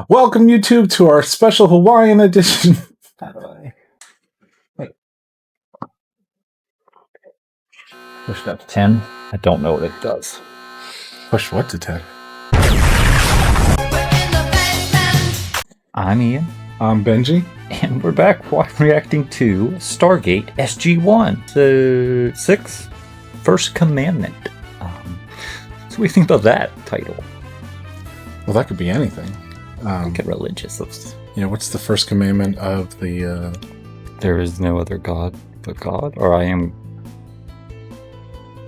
Welcome, YouTube, to our special Hawaiian edition. How do I? Wait. Push it up to 10. I don't know what it does. Push what to 10? I'm Ian. I'm Benji. And we're back reacting to Stargate SG-1. The 6th First Commandment. So what do you think about that title? Well, that could be anything. Get religious. Yeah, what's the first commandment of the... There is no other God but God? Or I am...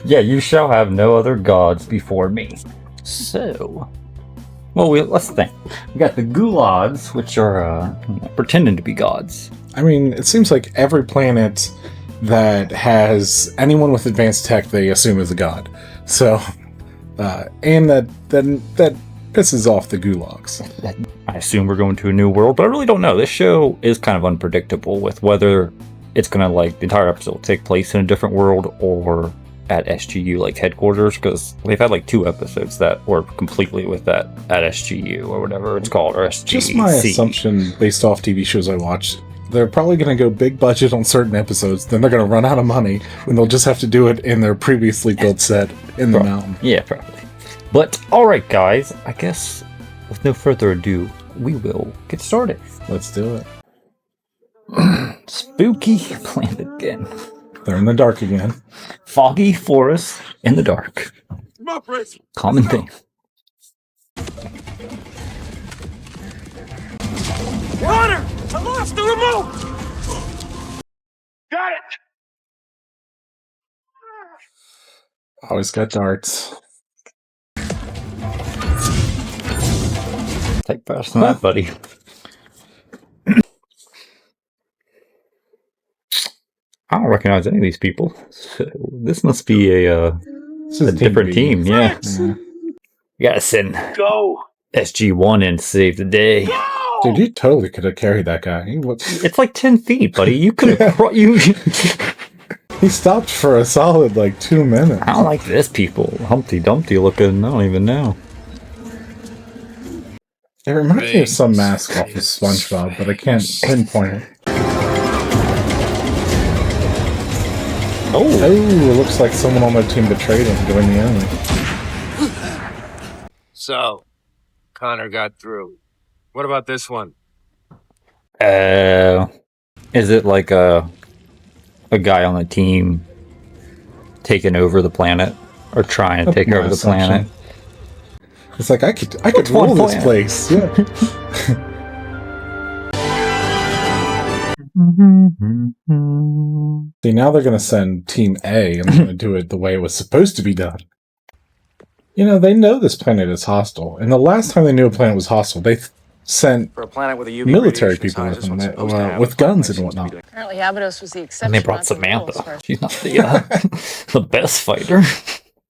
Yeah, you shall have no other gods before me. So... Well, let's think. We got the gulags, which are pretending to be gods. I mean, it seems like every planet that has anyone with advanced tech they assume is a god. So, and that pisses off the gulags. I assume we're going to a new world, but I really don't know. This show is kind of unpredictable with whether it's going to, like, the entire episode take place in a different world or at SGU, like, headquarters, because they've had, like, 2 episodes that were completely with that at SGU or whatever it's called, or SGC. Just my assumption, based off TV shows I watch, they're probably going to go big budget on certain episodes, then they're going to run out of money, and they'll just have to do it in their previously built set in the mountain. Yeah, probably. But, alright guys, I guess, with no further ado, we will get started. Let's do it. Spooky planet again. They're in the dark again. Foggy forest in the dark. Common thing. Water! I lost the remote! Got it! Always got darts. Take faster than that, buddy. I don't recognize any of these people. So this must be a different team. Yeah. You gotta send SG-1 in to save the day. Go! Dude, you totally could have carried that guy. It's like 10 feet, buddy. You could have you. He stopped for a solid, like, 2 minutes. I don't like this people. Humpty Dumpty looking. I don't even know. It reminds me of some mask off of SpongeBob, but I can't pinpoint it. Oh, it looks like someone on their team betrayed him, going the enemy. So, Connor got through. What about this one? Is it like a guy on the team taking over the planet or trying to take over the planet? It's like I could rule this place. Yeah. See, now they're gonna send Team A and they're gonna do it the way it was supposed to be done. You know, they know this planet is hostile, and the last time they knew a planet was hostile, they sent For a planet with a UV military people with them, with guns and whatnot. Apparently, Abydos was the exception. And they brought Samantha. She's not the the best fighter.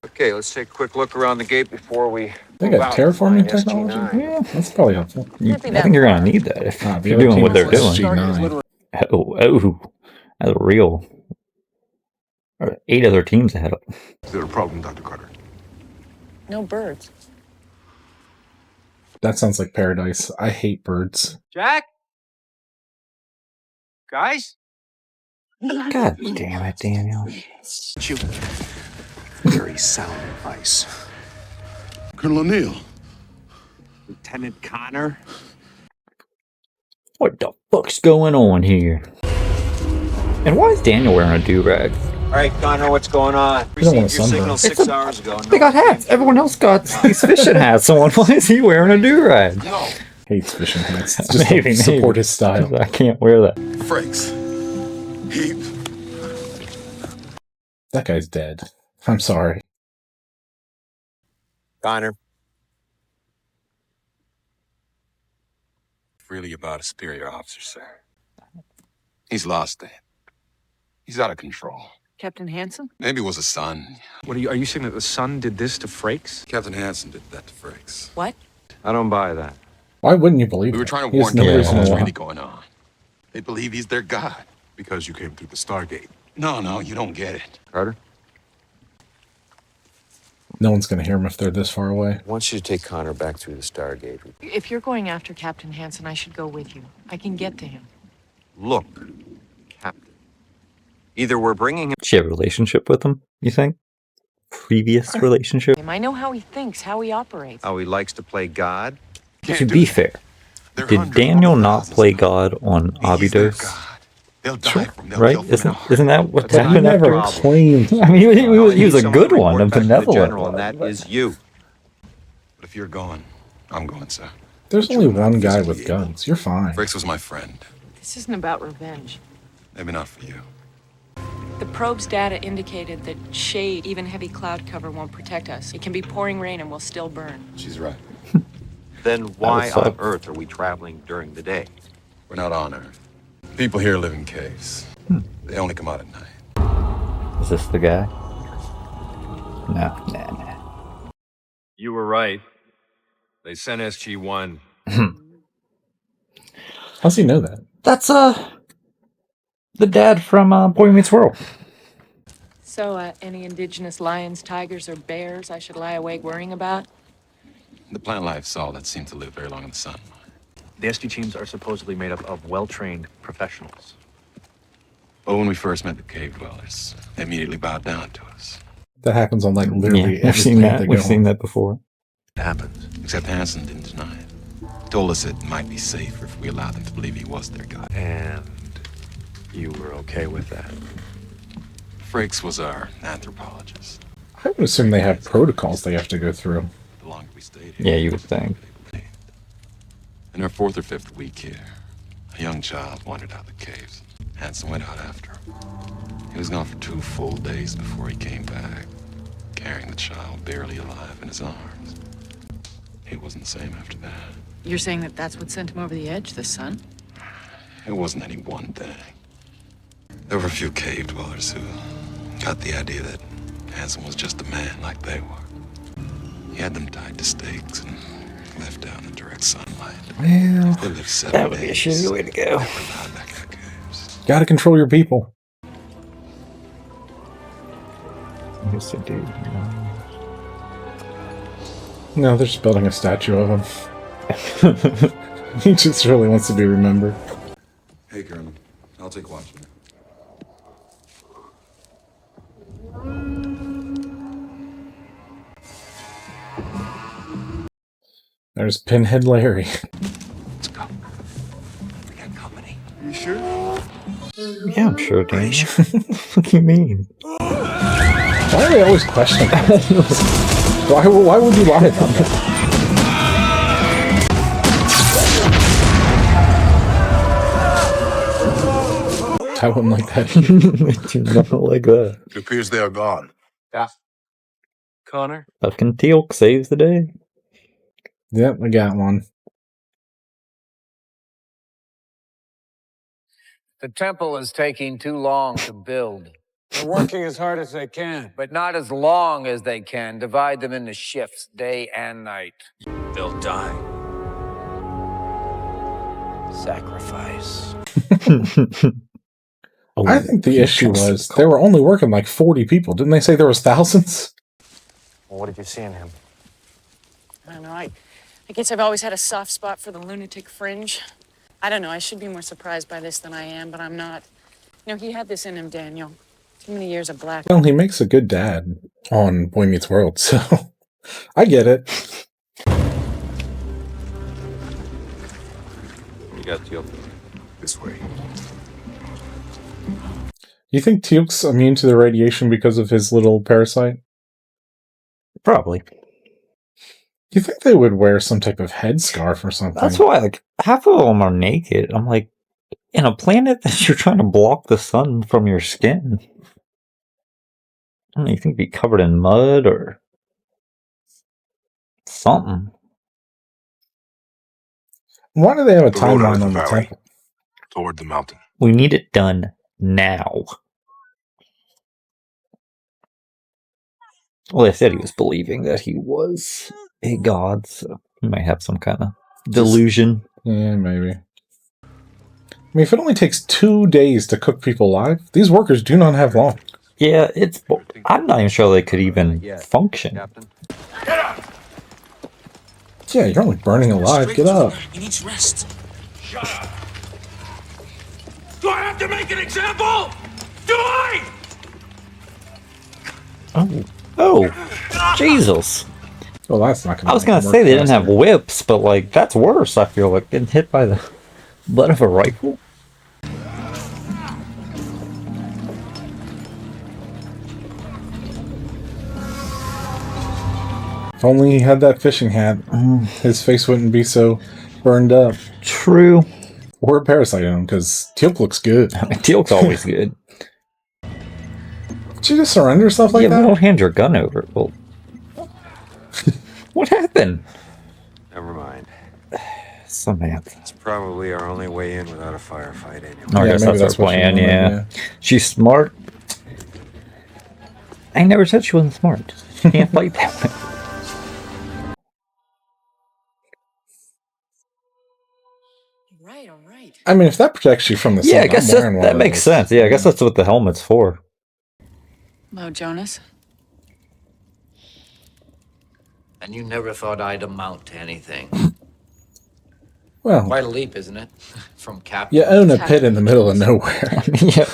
Okay, let's take a quick look around the gate before we... They got terraforming SG-9. technology? Yeah, that's probably helpful. I think you're gonna need that if you're doing what they're doing. SG-9. Oh, that's a real. 8 other teams ahead of them. Is there a problem, Dr. Carter? No birds. That sounds like paradise. I hate birds. Jack? Guys? God damn it, Daniel. Very sound advice. Colonel O'Neill. Lieutenant Connor? What the fuck's going on here? And why is Daniel wearing a do-rag? Alright, Connor, what's going on? You don't want Received a your signal sunburn. 6 hours ago. They got hats. Everyone else got these fishing hats on. Why is he wearing a do-rag? No. Hates fishing hats. Just Maybe, to support maybe. his style. I can't wear that. Frakes. Heap. That guy's dead. I'm sorry. Connor. Really about a superior officer, sir. He's lost it. He's out of control. Captain Hanson? Maybe it was a son. What are you saying that the son did this to Frakes? Captain Hanson did that to Frakes. What? I don't buy that. Why wouldn't you believe We were it? trying to He has warn no them reason what's to really lie. going on. They believe he's their god because you came through the Stargate. No, you don't get it. Carter? No one's going to hear them if they're this far away. I want you to take Connor back through the Stargate. If you're going after Captain Hanson, I should go with you. I can get to him. Look, Captain. Either we're bringing him... She have a relationship with him, you think? Previous relationship? I know how he thinks, how he operates. How he likes to play God. To be fair, did Daniel not play God on Abydos? They'll die from them. Right? Isn't that what That's happened not after? never claimed. I mean, he was a Someone good to one, a report back to the benevolent general, one. and that is you. But if you're going, I'm going, sir. There's only one guy with guns. You're fine. Frakes was my friend. This isn't about revenge. Maybe not for you. The probe's data indicated that shade, even heavy cloud cover, won't protect us. It can be pouring rain and we'll still burn. She's right. Then why suck. on earth are we traveling during the day? We're not on Earth. People here live in caves. They only come out at night. Is this the guy? Nah. You were right. They sent SG-1. How's he know that? That's, the dad from, Boy Meets World. So, any indigenous lions, tigers, or bears I should lie awake worrying about? The plant life all that seem to live very long in the sun. The SG teams are supposedly made up of well-trained professionals. But when we first met the cave dwellers, they immediately bowed down to us. That happens on like literally Yeah, we've seen that. We've seen that before. It happens. Except Hanson didn't deny it. Told us it might be safer if we allowed them to believe he was their god. And you were okay with that? Frakes was our anthropologist. I would assume they have protocols they have to go through. The longer we stayed here, Yeah, you would think. in our 4th or 5th week here, a young child wandered out of the caves. Hanson went out after him. He was gone for 2 full days before he came back, carrying the child barely alive in his arms. He wasn't the same after that. You're saying that that's what sent him over the edge, the sun? It wasn't any one thing. There were a few cave dwellers who got the idea that Hanson was just a man like they were. He had them tied to stakes and left out in the direct sunlight. Well, They lived 7 That would be a days. shitty way to go. They were allowed back in the caves. gotta control your people. Yes, I do. No, they're just building a statue of him. He just really wants to be remembered. Hey, Colonel. I'll take watch. There's Pinhead Larry. Let's go. We got company. You sure? Yeah, I'm sure, Dan. What do you mean? Why are they always questioning that? Why would you lie about that? I wouldn't like that. Nothing like that. It appears they are gone. Connor? Fucking Teal'c saves the day. Yep, I got one. The temple is taking too long to build. They're working as hard as they can. But not as long as they can. Divide them into shifts, day and night. They'll die. Sacrifice. I think the issue was they were only working like 40 people. Didn't they say there was thousands? Well, what did you see in him? I don't know. I guess I've always had a soft spot for the lunatic fringe. I don't know. I should be more surprised by this than I am, but I'm not. You know, he had this in him, Daniel. Too many years of black. Well, he makes a good dad on Boy Meets World, so I get it. You got Teal'c. This way. You think Teal'c's immune to the radiation because of his little parasite? Probably. You think they would wear some type of headscarf or something? That's why, like, half of them are naked. I'm like, in a planet that you're trying to block the sun from your skin, I don't know, you think you'd be covered in mud or something. Why do they have a The road out timeline of the on the valley. temple? Toward the mountain. We need it done now. Well, they said he was believing that he was a god, so he might have some kind of delusion. Yeah, maybe. I mean, if it only takes 2 days to cook people alive, these workers do not have long. Yeah, it's. I'm not even sure they could even function. Captain? Yeah, you're only burning alive. Get up. He needs rest. Shut up. Do I have to make an example? Do I? Oh, Jesus! Well, that's not gonna. I was gonna say they didn't have whips, but like that's worse. I feel like getting hit by the butt of a rifle. If only he had that fishing hat, his face wouldn't be so burned up. True. Or a parasite on him, because Teal'c looks good. I mean, Teal'c's always good. Did you just surrender stuff like Yeah, that? but don't hand your gun over. Well, what happened? Never mind. Samantha. It's probably our only way in without a firefight anyway. I guess maybe that's our what she plan, wanted, yeah. She's smart. I never said she wasn't smart. She can't fight that way. Right, all right. I mean, if that protects you from the sun, Yeah, I guess I'm wearing one that of makes those. sense. Yeah, I guess that's what the helmet's for. Hello, Jonas. And you never thought I'd amount to anything. Well, Quite a leap, isn't it? From captain. you own a pit in the middle of nowhere. Yeah.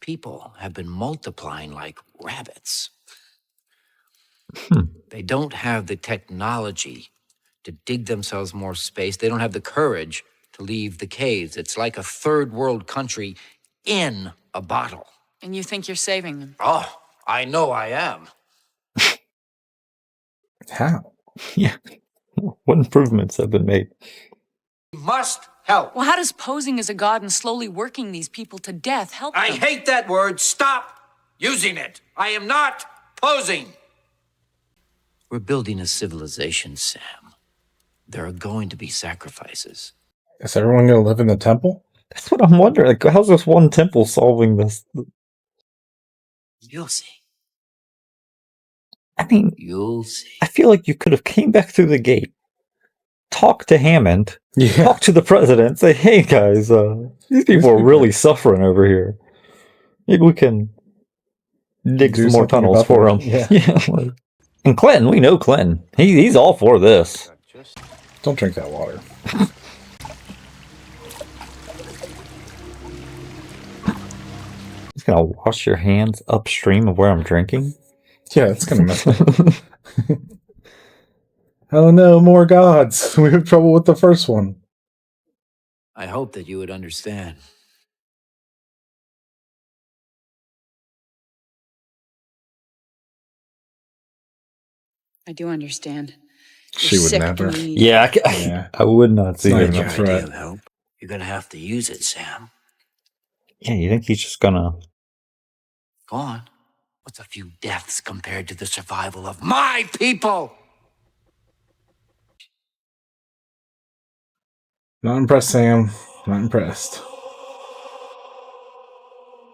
People have been multiplying like rabbits. Hmm. They don't have the technology to dig themselves more space. They don't have the courage to leave the caves. It's like a third world country in a bottle. And you think you're saving them? Oh, I know I am. How? Yeah. What improvements have been made? We must help. Well, how does posing as a god and slowly working these people to death help I them? hate that word. Stop using it. I am not posing. We're building a civilization, Sam. There are going to be sacrifices. Is everyone going to live in the temple? That's what I'm wondering. Like, how's this one temple solving this? You'll see. I mean, You'll see. I feel like you could have came back through the gate, talked to Hammond, Yeah. talked to the president, say, "Hey guys, these people are really suffering over here. Maybe we can dig Do some more something tunnels about for them." them." Yeah. Like- and Clinton, we know Clinton. He's all for this. Don't drink that water. He's gonna wash your hands upstream of where I'm drinking. Yeah, that's going to mess up. Oh no, more gods. We have trouble with the first one. I hope that you would understand. I do understand. She You're would sick never. and you need Yeah, Yeah. I would not see not him. even Your a threat. idea of help. You're gonna have to use it, Sam. Yeah, you think he's just gonna? Go on. What's a few deaths compared to the survival of my people? Not impressed, Sam. Not impressed.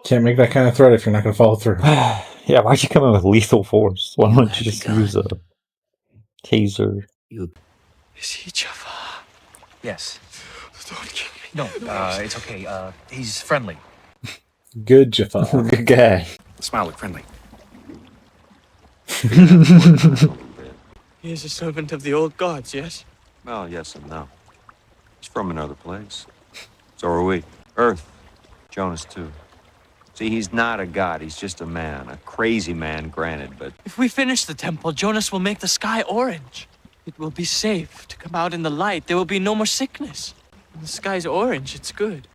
Can't make that kind of threat if you're not going to follow through. Yeah, why'd you come in with lethal force? Why don't have you just begun. use a taser? Is he Jaffa? Yes. No, it's okay. He's friendly. Good Jafar. Good guy. Smile, look friendly. He is a servant of the old gods, yes? Well, yes and no. He's from another place. So are we. Earth. Jonas, too. See, he's not a god. He's just a man. A crazy man, granted, but... If we finish the temple, Jonas will make the sky orange. It will be safe to come out in the light. There will be no more sickness. When the sky's orange, it's good.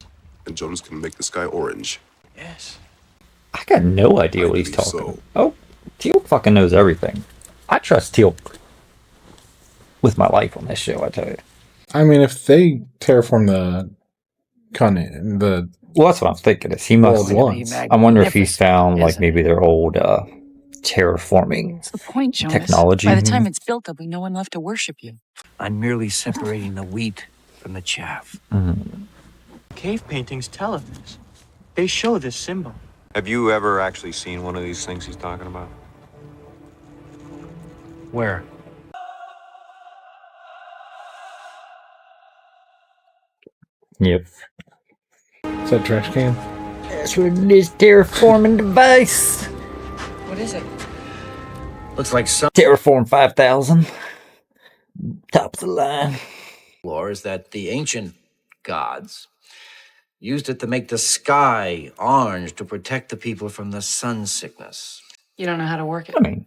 And Jonas can make the sky orange. Yes. I got no idea what he's believe talking so. about. Oh, Teal'c fucking knows everything. I trust Teal'c with my life on this show, I tell you. I mean, if they terraform the continent, the Well, that's what I'm thinking. Is he must? world once. I wonder if he's found like Isn't maybe their old terraforming What's the point, Jonas? technology. By the time it's built, there'll be no one left to worship you. I'm merely separating the wheat from the chaff. Cave paintings tell of this. They show this symbol. Have you ever actually seen one of these things he's talking about? Where? Yep. Is that trash can? That's what it is, terraforming device. What is it? Looks like some Terraform 5000. Top of the line. lore is that the ancient gods used it to make the sky orange to protect the people from the sun sickness. You don't know how to work it. I mean,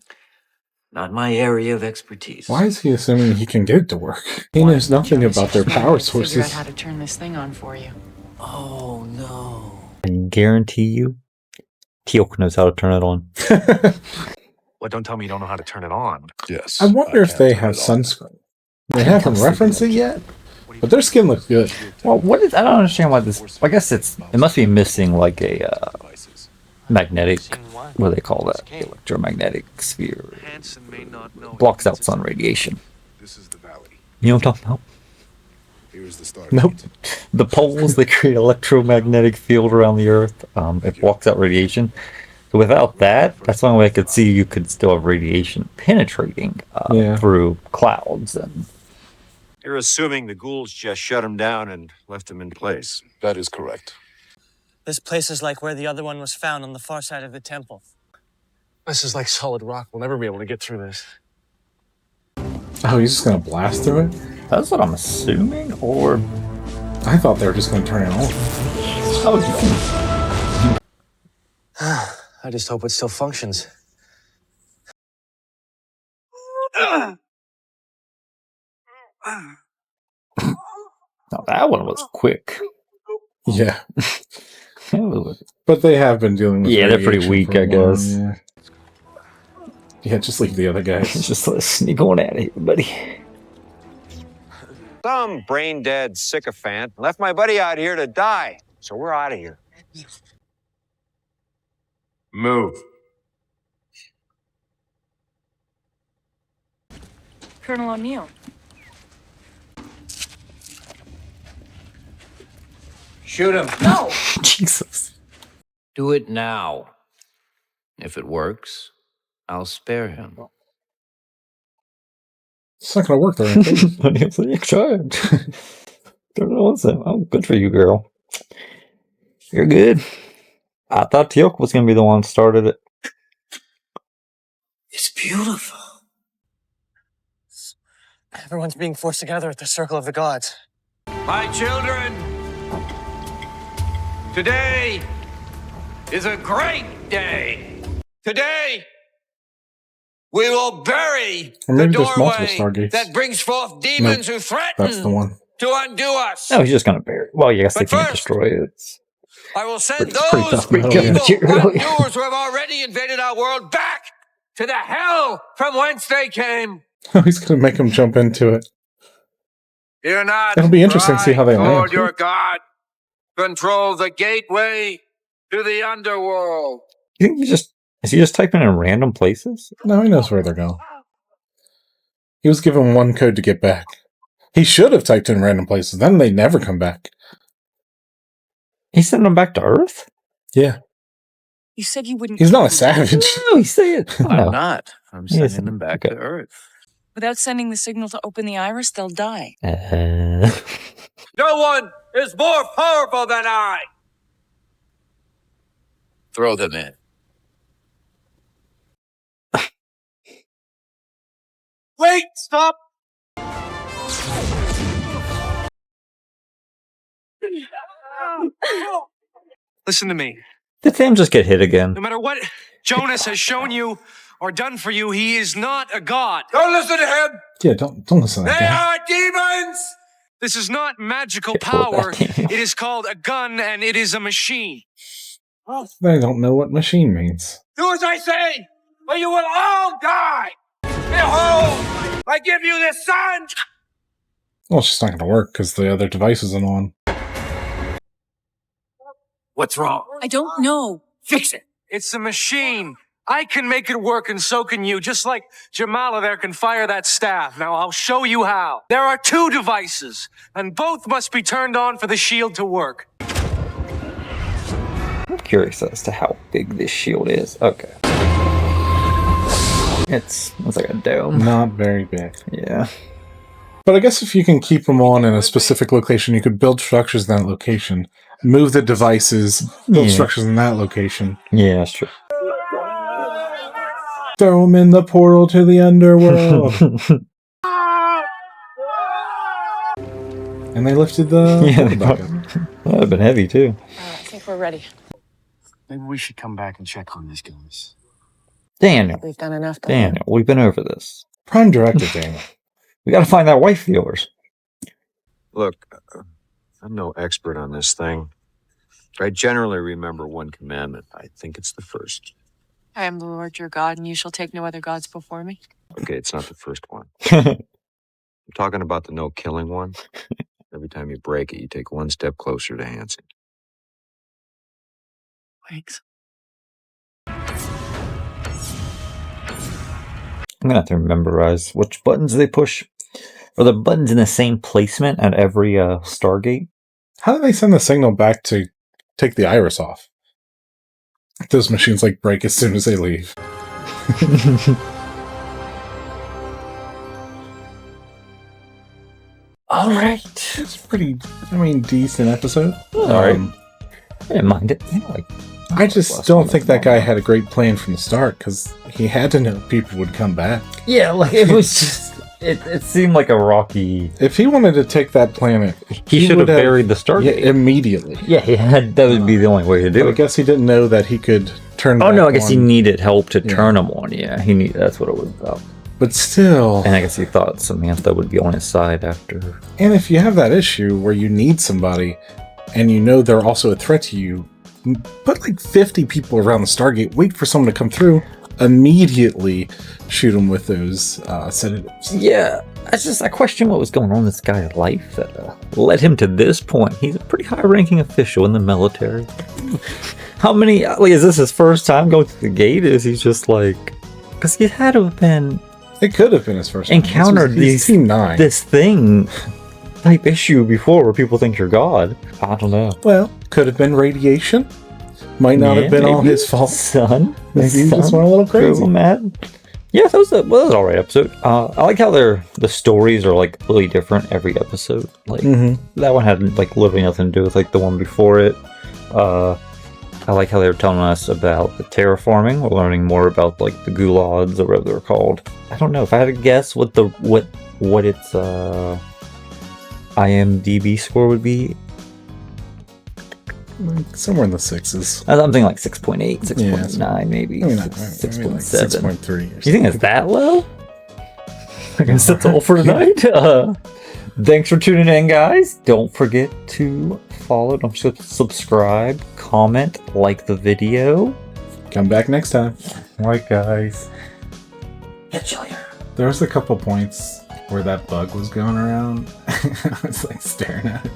Not my area of expertise. Why is he assuming he can get it to work? He knows nothing about their power Figure out sources. how to turn this thing on for you. Oh no. I can guarantee you, Teal'c knows how to turn it on. Well, don't tell me you don't know how to turn it on. Yes. I wonder if can they turn have it on. sunscreen. They haven't referenced it yet, but their skin looks good. Well, what is? I don't understand why this. I guess it must be missing like a magnetic. What do they call that? Electromagnetic sphere. Hanson may not know. Blocks out sun radiation. This is the valley. You know what I'm talking about? Here's the Stargate. Nope. The poles, they create electromagnetic field around the Earth. It blocks out radiation. So without that, that's the only way I could see you could still have radiation penetrating through clouds. And You're assuming the ghouls just shut him down and left him in place. That is correct. This place is like where the other one was found on the far side of the temple. This is like solid rock. We'll never be able to get through this. Oh, he's just gonna blast through it? that's what I'm assuming. Or I thought they were just gonna turn it on. oh, I just hope it still functions. no, that one was quick. Yeah. But they have been dealing with Yeah, they're pretty radiation weak, for a I while, guess. Yeah. Yeah, just leave the other guys. Just let's sneak on out of here, buddy. Some brain dead sycophant left my buddy out here to die. So we're out of here. Move. Colonel O'Neill. Shoot him. No! Jesus. Do it now. If it works, I'll spare him. It's not gonna work, though. I think. But it's like, tried. Don't know what's that. Oh, good for you, girl. You're good. I thought Teal'c was gonna be the one that started it. It's beautiful. Everyone's being forced together at the Circle of the Gods. My children, today is a great day. Today, we will bury Or the maybe there's multiple doorway Stargates. that brings forth demons who That's threaten the one. to undo us. No, he's just gonna bury it. Well, yes, they But can't first- destroy it. I will send It's pretty those tough metal, evil yeah. Materially. undoers who have already invaded our world back to the hell from whence they came. He's gonna make him jump into it. Fear not. It'll be interesting to see how they Lord land. your God, control the gateway to the underworld. You think is he just typing in random places? No, he knows where they're going. He was given one code to get back. He should have typed in random places. Then they never come back. He's sending them back to Earth? Yeah. You said you wouldn't. He's not a savage. No, he's saying. I'm not. I'm Yes. sending them back Okay. to Earth. Without sending the signal to open the iris, they'll die. No one is more powerful than I. Throw them in. Wait! Stop! Listen to me. Did Sam just get hit again? No matter what Jonas has shown you or done for you, he is not a god. Don't listen to him. Yeah, don't listen to They that guy. are demons. This is not magical Yeah, well, power. that- It is called a gun and it is a machine. They don't know what machine means. Do as I say, or you will all die. Behold, I give you the sun. Well, it's just not gonna work because the other device isn't on. What's wrong? I don't know. Fix it. It's a machine. I can make it work and so can you, just like Jamala there can fire that staff. Now I'll show you how. There are two devices, and both must be turned on for the shield to work. I'm curious as to how big this shield is. Okay. It's like a dome. Not very big. Yeah. But I guess if you can keep them on in a specific location, you could build structures in that location, move the devices, build structures in that location. Yeah, that's true. Throw them in the portal to the underworld. And they lifted the portal back up. That would have been heavy, too. I think we're ready. Maybe we should come back and check on these guys. Daniel. We've done enough. Daniel, we've been over this. Prime Directive, Daniel. We gotta find that wife of yours. Look, I'm no expert on this thing. I generally remember one commandment. I think it's the first. I am the Lord your God, and you shall take no other gods before me. Okay, it's not the first one. I'm talking about the no killing one. Every time you break it, you take one step closer to Hanson. Thanks. I'm gonna have to memorize which buttons they push. Are the buttons in the same placement at every Stargate? How do they send the signal back to take the iris off? Those machines like break as soon as they leave. All right. It's pretty, decent episode. All right. I didn't mind it. I just don't think that guy had a great plan from the start, because he had to know people would come back. Yeah, like it was just... It seemed like a rocky... If he wanted to take that planet... He should have buried the Stargate. Yeah, immediately. Yeah, that would be the only way to do it. I guess he didn't know that he could turn Oh, back no, I guess on. he needed help to turn him on. Yeah, that's what it was about. But still... And I guess he thought Samantha would be on his side after... And if you have that issue where you need somebody, and you know they're also a threat to you, put like 50 people around the Stargate, wait for someone to come through, immediately shoot them with those sedatives. Yeah, I question what was going on in this guy's life that led him to this point. He's a pretty high-ranking official in the military. How many... is this his first time going through the gate? Is he just like... Because he had to have been... It could have been his first time. Encountered Team 9. This thing... type issue before where people think you're God. I don't know. Well, could have been radiation. Might not have been all his fault. Son. Maybe he just went a little crazy. Mad. Yeah, that was an alright episode. I like how the stories are like really different every episode. Like that one had like literally nothing to do with like the one before it. I like how they were telling us about the terraforming. We're learning more about like the gulags or whatever they're called. I don't know if I had to guess what its IMDb score would be. Somewhere in the 6s. Something like 6.8, 6.9 maybe. 6.7. 6.3. You think it's that low? I guess that's all for tonight. Thanks for tuning in, guys. Don't forget to follow, don't forget to subscribe, comment, like the video. Come back next time. Alright, guys. Catch you later. There was a couple points where that bug was going around. I was like staring at it.